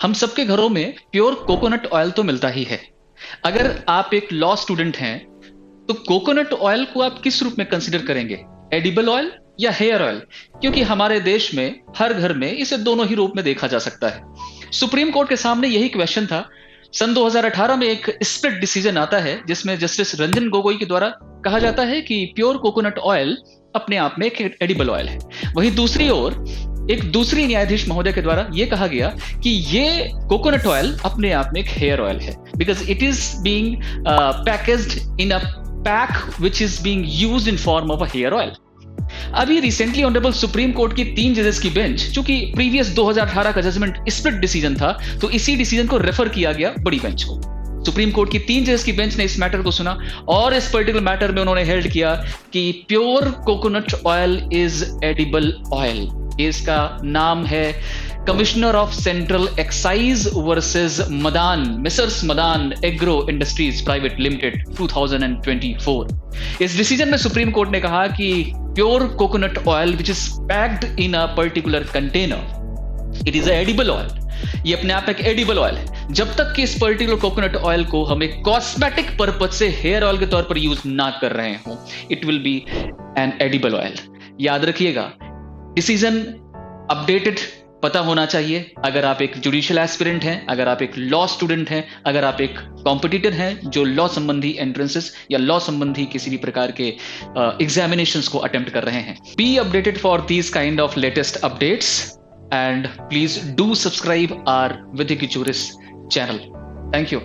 हम सबके घरों में प्योर कोकोनट ऑयल तो मिलता ही है। अगर आप एक लॉ स्टूडेंट हैं तो कोकोनट ऑयल को आप किस रूप में कंसीडर करेंगे, एडिबल ऑयल या हेयर ऑयल? क्योंकि हमारे देश में हर घर में इसे दोनों ही रूप में देखा जा सकता है। सुप्रीम कोर्ट के सामने यही क्वेश्चन था। सन 2018 में एक स्प्लिट डिसीजन आता है जिसमें जस्टिस रंजन गोगोई के द्वारा कहा जाता है कि प्योर कोकोनट ऑयल अपने आप में एक एडिबल ऑयल है। वहीं दूसरी ओर एक दूसरी न्यायाधीश महोदय के द्वारा यह कहा गया कि ये कोकोनट ऑयल अपने आप में एक हेयर ऑयल है, because it is being packaged in a pack which is being used in form of a hair oil. अभी रिसेंटली ऑनरेबल सुप्रीम कोर्ट की 3 जजेस की बेंच, चूंकि प्रीवियस 2018 का जजमेंट स्प्लिट डिसीजन था, तो इसी डिसीजन को रेफर किया गया बड़ी बेंच को। सुप्रीम कोर्ट की 3 जजेस की बेंच ने इस मैटर को सुना और इस पर्टिकुलर मैटर में उन्होंने हेल्ड किया कि pure coconut oil is edible oil. इसका नाम है commissioner of central excise versus Madan, Mrs Madan agro industries private limited 2024। इस डिसीजन में सुप्रीम कोर्ट ने कहा कि pure coconut oil which is packed in a particular container, it is edible oil. ये अपने आप एक एडिबल ऑयल है जब तक कि इस पर्टिकुलर कोकोनट ऑयल को हम एक कॉस्मेटिक पर्पज से हेयर ऑयल के तौर पर यूज ना कर रहे हो, it will be an edible oil. याद रखिएगा, डिसीजन अपडेटेड पता होना चाहिए। अगर आप एक जुडिशियल एस्पिरेंट हैं, अगर आप एक लॉ स्टूडेंट हैं, अगर आप एक कॉम्पिटिटर हैं जो लॉ संबंधी एंट्रेंसेस या लॉ संबंधी किसी भी प्रकार के एग्जामिनेशंस को अटेम्प्ट कर रहे हैं, be updated for these kind of latest updates and please do subscribe our Vidya Ki Juris channel. Thank you.